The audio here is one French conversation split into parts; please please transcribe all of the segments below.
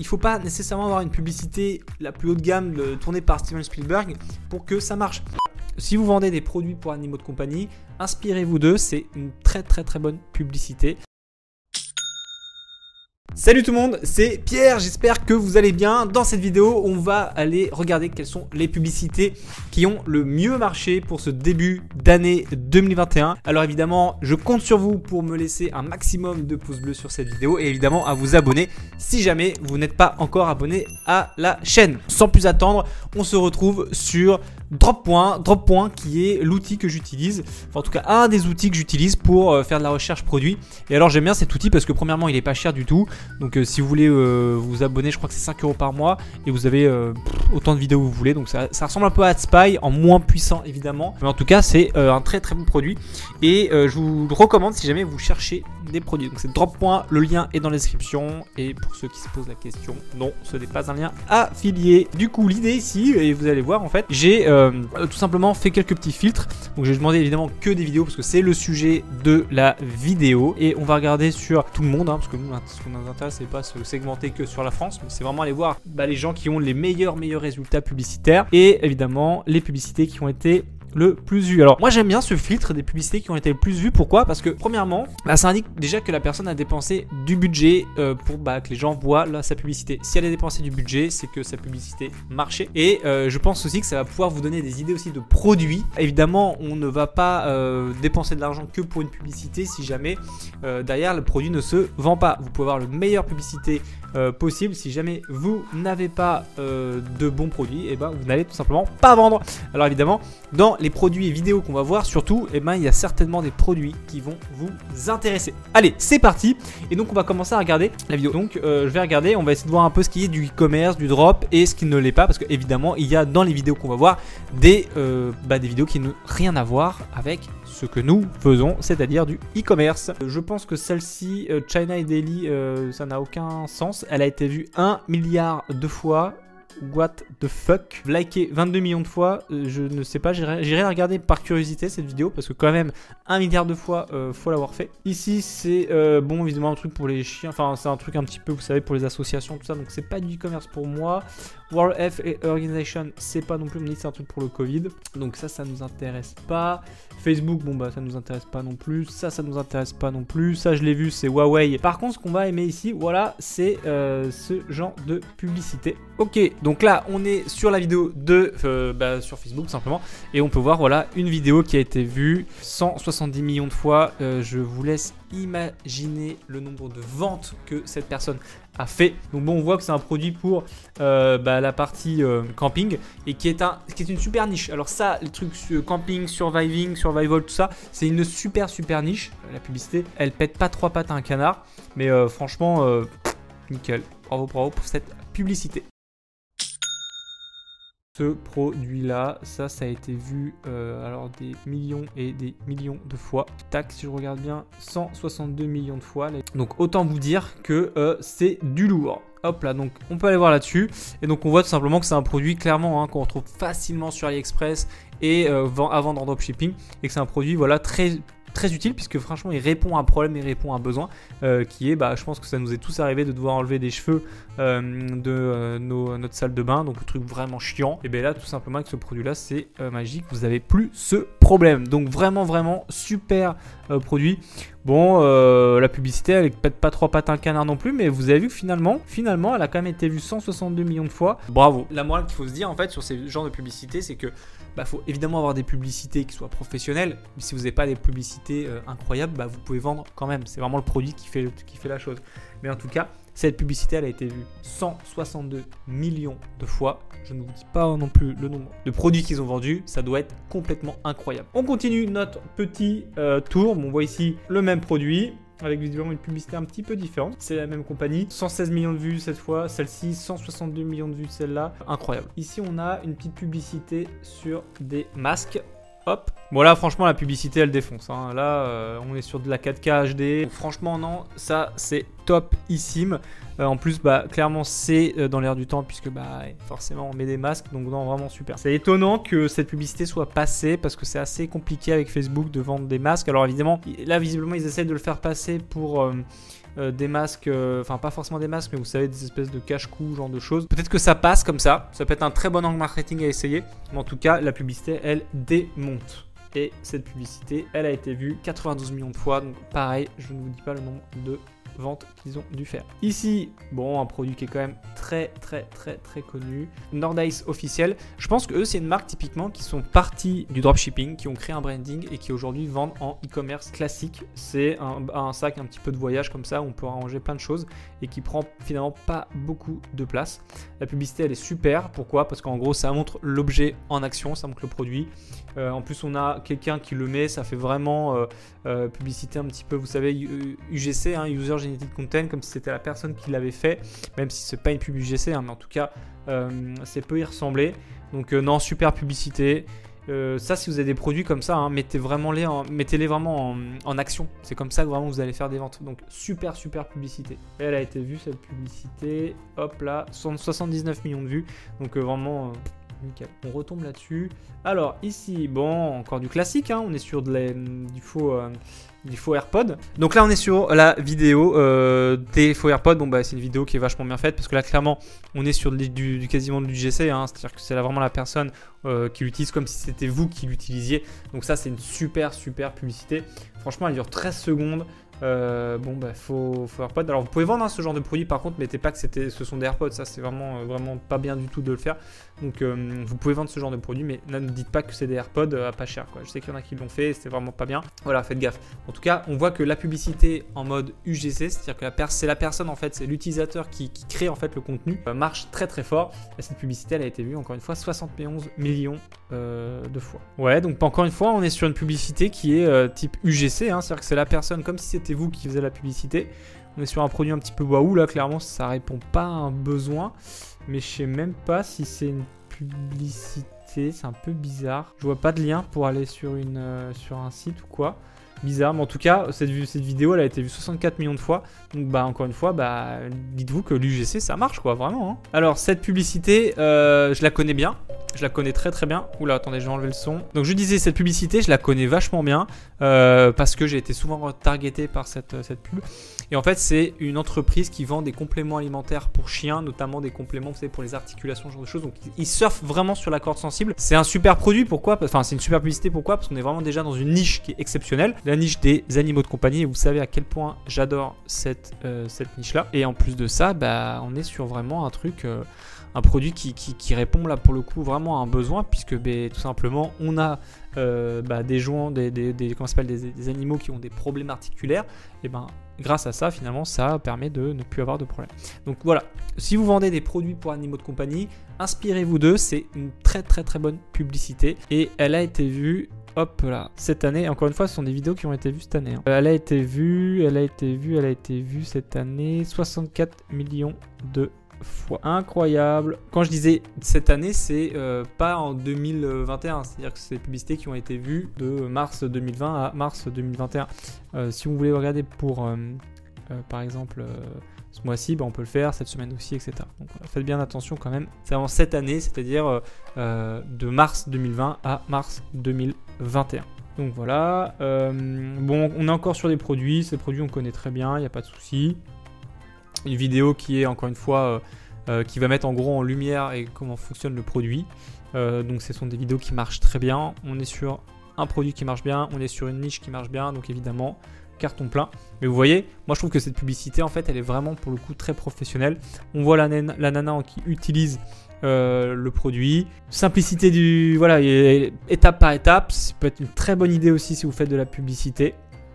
il ne faut pas nécessairement avoir une publicité la plus haut de gamme tournée par Steven Spielberg pour que ça marche. Si vous vendez des produits pour animaux de compagnie, inspirez-vous d'eux, c'est une très bonne publicité. Salut tout le monde, c'est Pierre, j'espère que vous allez bien. Dans cette vidéo, on va aller regarder quelles sont les publicités qui ont le mieux marché pour ce début d'année 2021. Alors évidemment, je compte sur vous pour me laisser un maximum de pouces bleus sur cette vidéo et évidemment à vous abonner si jamais vous n'êtes pas encore abonné à la chaîne. Sans plus attendre, on se retrouve sur Droppoint qui est l'outil que j'utilise, enfin en tout cas un des outils que j'utilise pour faire de la recherche produit. Et alors j'aime bien cet outil parce que premièrement il est pas cher du tout, donc si vous voulez vous abonner, je crois que c'est 5 € par mois et vous avez autant de vidéos que vous voulez, donc ça ressemble un peu à AdSpy en moins puissant évidemment, mais en tout cas c'est un très bon produit et je vous le recommande si jamais vous cherchez des produits. Donc c'est Droppoint, le lien est dans la description et pour ceux qui se posent la question, non ce n'est pas un lien affilié. Du coup l'idée ici, et vous allez voir en fait, j'ai tout simplement fait quelques petits filtres. Donc j'ai demandé évidemment que des vidéos parce que c'est le sujet de la vidéo et on va regarder sur tout le monde parce que nous ce qu'on nous intéresse c'est pas se segmenter que sur la France, mais c'est vraiment aller voir les gens qui ont les meilleurs résultats publicitaires et évidemment les publicités qui ont été le plus vu. Alors moi j'aime bien ce filtre des publicités qui ont été le plus vues. Pourquoi? Parce que premièrement ça indique déjà que la personne a dépensé du budget pour que les gens voient là sa publicité. Si elle a dépensé du budget, c'est que sa publicité marchait. Et je pense aussi que ça va pouvoir vous donner des idées aussi de produits. Évidemment on ne va pas dépenser de l'argent que pour une publicité si jamais derrière le produit ne se vend pas. Vous pouvez avoir le meilleur publicité possible. Si jamais vous n'avez pas de bons produits, et vous n'allez tout simplement pas vendre. Alors évidemment dans les produits et vidéos qu'on va voir surtout, il y a certainement des produits qui vont vous intéresser. Allez, c'est parti. Et donc on va commencer à regarder la vidéo. Donc je vais regarder, on va essayer de voir un peu ce qui est du e-commerce, du drop et ce qui ne l'est pas, parce que évidemment il y a dans les vidéos qu'on va voir des vidéos qui n'ont rien à voir avec ce que nous faisons, c'est-à-dire du e-commerce. Je pense que celle-ci, China Daily, ça n'a aucun sens. Elle a été vue 1 milliard de fois. What the fuck, liké 22 millions de fois, je ne sais pas, j'irai la regarder par curiosité cette vidéo parce que quand même 1 milliard de fois faut l'avoir fait. Ici c'est bon évidemment un truc pour les chiens, enfin c'est un truc un petit peu vous savez pour les associations tout ça, donc c'est pas du e-commerce pour moi. World Health Organization c'est pas non plus, on me dit que c'est un truc pour le Covid, donc ça nous intéresse pas. Facebook ça nous intéresse pas non plus, ça nous intéresse pas non plus, ça je l'ai vu c'est Huawei. Par contre ce qu'on va aimer ici, voilà c'est ce genre de publicité. Ok, donc là on est sur la vidéo de sur Facebook tout simplement et on peut voir voilà une vidéo qui a été vue 170 millions de fois. Je vous laisse imaginer le nombre de ventes que cette personne a fait. Donc bon on voit que c'est un produit pour la partie camping et qui est une super niche. Alors ça les trucs camping, survival tout ça c'est une super niche. La publicité elle pète pas 3 pattes à un canard mais franchement nickel, bravo pour cette publicité. Ce produit là, ça a été vu alors des millions et des millions de fois. Tac, si je regarde bien, 162 millions de fois. Donc autant vous dire que c'est du lourd. Hop là, donc on peut aller voir là-dessus. Et donc on voit tout simplement que c'est un produit clairement qu'on retrouve facilement sur AliExpress et à vendre en dropshipping. Et que c'est un produit voilà très utile puisque franchement il répond à un problème, il répond à un besoin qui est je pense que ça nous est tous arrivé de devoir enlever des cheveux de notre salle de bain, donc le truc vraiment chiant. Et bien là tout simplement avec ce produit là c'est magique, vous n'avez plus ce problème. Donc vraiment super produit. Bon la publicité elle pète pas 3 pattes à un canard non plus, mais vous avez vu que finalement elle a quand même été vue 162 millions de fois. Bravo. La morale qu'il faut se dire en fait sur ces genres de publicité c'est que faut évidemment avoir des publicités qui soient professionnelles, mais si vous n'avez pas des publicités incroyables, vous pouvez vendre quand même. C'est vraiment le produit qui fait la chose. Mais en tout cas, cette publicité, elle a été vue 162 millions de fois. Je ne vous dis pas non plus le nombre de produits qu'ils ont vendus. Ça doit être complètement incroyable. On continue notre petit tour. On voit ici le même produit, avec visiblement une publicité un petit peu différente. C'est la même compagnie. 116 millions de vues cette fois. Celle-ci, 162 millions de vues celle-là. Incroyable. Ici, on a une petite publicité sur des masques. Hop. Bon là franchement la publicité elle défonce. Là on est sur de la 4K HD. Donc, franchement non, ça c'est topissime. En plus clairement c'est dans l'air du temps puisque forcément on met des masques. Donc non vraiment super. C'est étonnant que cette publicité soit passée parce que c'est assez compliqué avec Facebook de vendre des masques. Alors évidemment là visiblement ils essaient de le faire passer pour des masques, enfin pas forcément des masques, mais vous savez, des espèces de cache-cou, genre de choses. Peut-être que ça passe comme ça peut être un très bon angle marketing à essayer, mais en tout cas, la publicité, elle démonte. Et cette publicité, elle a été vue 92 millions de fois, donc pareil, je ne vous dis pas le nombre de ventes qu'ils ont dû faire. Ici, bon, un produit qui est quand même très connu, Nordice officiel. Je pense que eux, c'est une marque typiquement qui sont partis du dropshipping, qui ont créé un branding et qui aujourd'hui vendent en e-commerce classique. C'est un sac un petit peu de voyage comme ça où on peut ranger plein de choses et qui prend finalement pas beaucoup de place. La publicité, elle est super. Pourquoi? Parce qu'en gros, ça montre l'objet en action, ça montre le produit. En plus, on a quelqu'un qui le met, ça fait vraiment publicité un petit peu, vous savez, UGC, hein, User Generated Content, comme si c'était la personne qui l'avait fait, même si c'est pas une pub UGC, hein, mais en tout cas, c'est peut y ressembler. Donc non, super publicité. Ça, si vous avez des produits comme ça, hein, mettez-les vraiment en action. C'est comme ça que vraiment vous allez faire des ventes. Donc super publicité. Et elle a été vue cette publicité. Hop là, 79 millions de vues. Donc vraiment nickel. On retombe là-dessus. Alors ici, bon, encore du classique, hein, on est sur du faux AirPod. Donc là on est sur la vidéo des faux AirPod. Bon bah c'est une vidéo qui est vachement bien faite parce que là clairement on est sur du quasiment du GC, hein, c'est-à-dire que c'est là vraiment la personne qui l'utilise comme si c'était vous qui l'utilisiez. Donc ça c'est une super publicité. Franchement elle dure 13 secondes. Bon bah faux AirPod. Alors vous pouvez vendre ce genre de produit, par contre mettez pas que ce sont des AirPods, ça c'est vraiment pas bien du tout de le faire. Donc vous pouvez vendre ce genre de produit, mais ne dites pas que c'est des AirPods à pas cher quoi. Je sais qu'il y en a qui l'ont fait et c'est vraiment pas bien. Voilà, faites gaffe. En tout cas on voit que la publicité en mode UGC, c'est-à-dire que c'est la personne en fait, c'est l'utilisateur qui crée en fait le contenu, marche très fort. Et cette publicité elle a été vue encore une fois 71 millions de fois. Ouais, donc encore une fois on est sur une publicité qui est type UGC, hein, c'est-à-dire que c'est la personne comme si c'était vous qui faisiez la publicité. On est sur un produit un petit peu waouh là, clairement ça répond pas à un besoin, mais je sais même pas si c'est une publicité, c'est un peu bizarre. Je vois pas de lien pour aller sur un site ou quoi. Bizarre, mais en tout cas cette vidéo elle a été vue 64 millions de fois. Donc bah encore une fois, bah dites-vous que l'UGC ça marche quoi, vraiment, hein. Alors cette publicité, je la connais bien. Je la connais très bien. Oula, attendez, je vais enlever le son. Donc je disais, cette publicité, je la connais vachement bien parce que j'ai été souvent targeté par cette pub. Et en fait, c'est une entreprise qui vend des compléments alimentaires pour chiens, notamment des compléments, vous savez, pour les articulations, ce genre de choses. Donc ils surfent vraiment sur la corde sensible. C'est un super produit, pourquoi? Enfin, c'est une super publicité, pourquoi? Parce qu'on est vraiment déjà dans une niche qui est exceptionnelle. La niche des animaux de compagnie. Et vous savez à quel point j'adore cette niche-là. Et en plus de ça, bah, on est sur vraiment un truc... un produit qui répond là pour le coup vraiment à un besoin, puisque tout simplement on a des jouants, comment ça s'appelle, des animaux qui ont des problèmes articulaires, et grâce à ça finalement ça permet de ne plus avoir de problème. Donc voilà, si vous vendez des produits pour animaux de compagnie, inspirez-vous d'eux, c'est une très bonne publicité et elle a été vue. Hop là, cette année, encore une fois, ce sont des vidéos qui ont été vues cette année, hein. Elle a été vue cette année 64 millions de fois. Incroyable. Quand je disais cette année, c'est pas en 2021, c'est-à-dire que c'est des publicités qui ont été vues de mars 2020 à mars 2021. Si vous voulez regarder pour par exemple ce mois-ci, on peut le faire, cette semaine aussi, etc. Donc faites bien attention quand même. C'est vraiment cette année, c'est-à-dire de mars 2020 à mars 2021. Donc voilà. Bon, on est encore sur des produits. Ces produits, on connaît très bien, il n'y a pas de souci. Une vidéo qui est encore une fois qui va mettre en gros en lumière et comment fonctionne le produit. Donc ce sont des vidéos qui marchent très bien. On est sur un produit qui marche bien, on est sur une niche qui marche bien, donc évidemment carton plein. Mais vous voyez, moi je trouve que cette publicité en fait elle est vraiment pour le coup très professionnelle. On voit la nana qui utilise le produit. Simplicité étape par étape, ça peut être une très bonne idée aussi si vous faites de la publicité.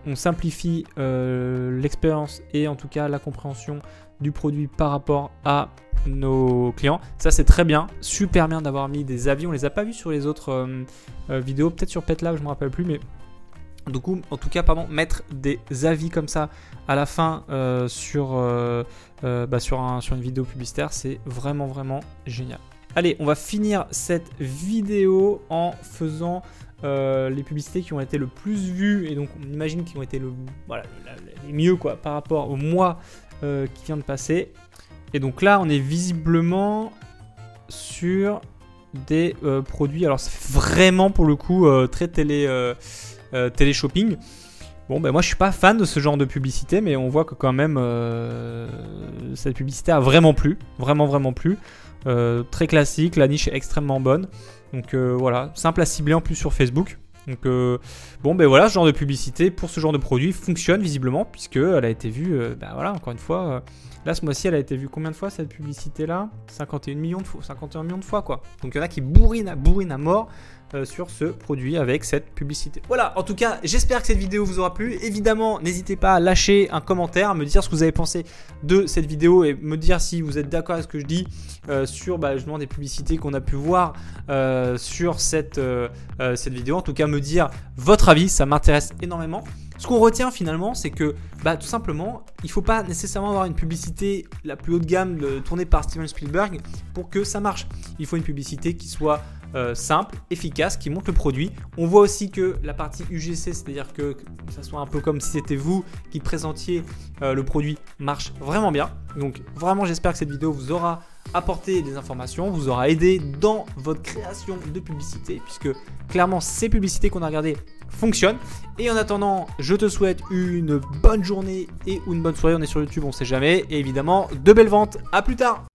On simplifie l'expérience et en tout cas la compréhension du produit par rapport à nos clients. Ça c'est très bien, super bien d'avoir mis des avis. On les a pas vus sur les autres vidéos, peut-être sur PetLab, je me rappelle plus, mais du coup, en tout cas, mettre des avis comme ça à la fin sur une vidéo publicitaire, c'est vraiment génial. Allez, on va finir cette vidéo en faisant les publicités qui ont été le plus vues et donc on imagine qui ont été les mieux quoi par rapport au mois qui vient de passer. Et donc là, on est visiblement sur des produits. Alors, c'est vraiment pour le coup très télé shopping. Bon, ben moi je suis pas fan de ce genre de publicité, mais on voit que quand même cette publicité a vraiment plu, vraiment plu. Très classique, la niche est extrêmement bonne. Donc voilà, simple à cibler en plus sur Facebook. Donc bon, ben voilà, ce genre de publicité pour ce genre de produit fonctionne visiblement, puisque elle a été vue, ben voilà, encore une fois, là ce mois-ci elle a été vue combien de fois cette publicité là? 51 millions de fois quoi. Donc il y en a qui bourrinent à mort sur ce produit avec cette publicité. Voilà, en tout cas, j'espère que cette vidéo vous aura plu. Évidemment, n'hésitez pas à lâcher un commentaire, à me dire ce que vous avez pensé de cette vidéo et me dire si vous êtes d'accord avec ce que je dis sur justement des publicités qu'on a pu voir sur cette vidéo. En tout cas, me dire votre avis, ça m'intéresse énormément. Ce qu'on retient finalement, c'est que tout simplement, il ne faut pas nécessairement avoir une publicité la plus haut de gamme tournée par Steven Spielberg pour que ça marche. Il faut une publicité qui soit simple, efficace, qui montre le produit. On voit aussi que la partie UGC, c'est-à-dire que ça soit un peu comme si c'était vous qui présentiez le produit, marche vraiment bien. Donc vraiment, j'espère que cette vidéo vous aura apporté des informations, vous aura aidé dans votre création de publicité, puisque clairement ces publicités qu'on a regardées fonctionnent. Et en attendant, je te souhaite une bonne journée et une bonne soirée. On est sur YouTube, on sait jamais. Et évidemment, de belles ventes. À plus tard.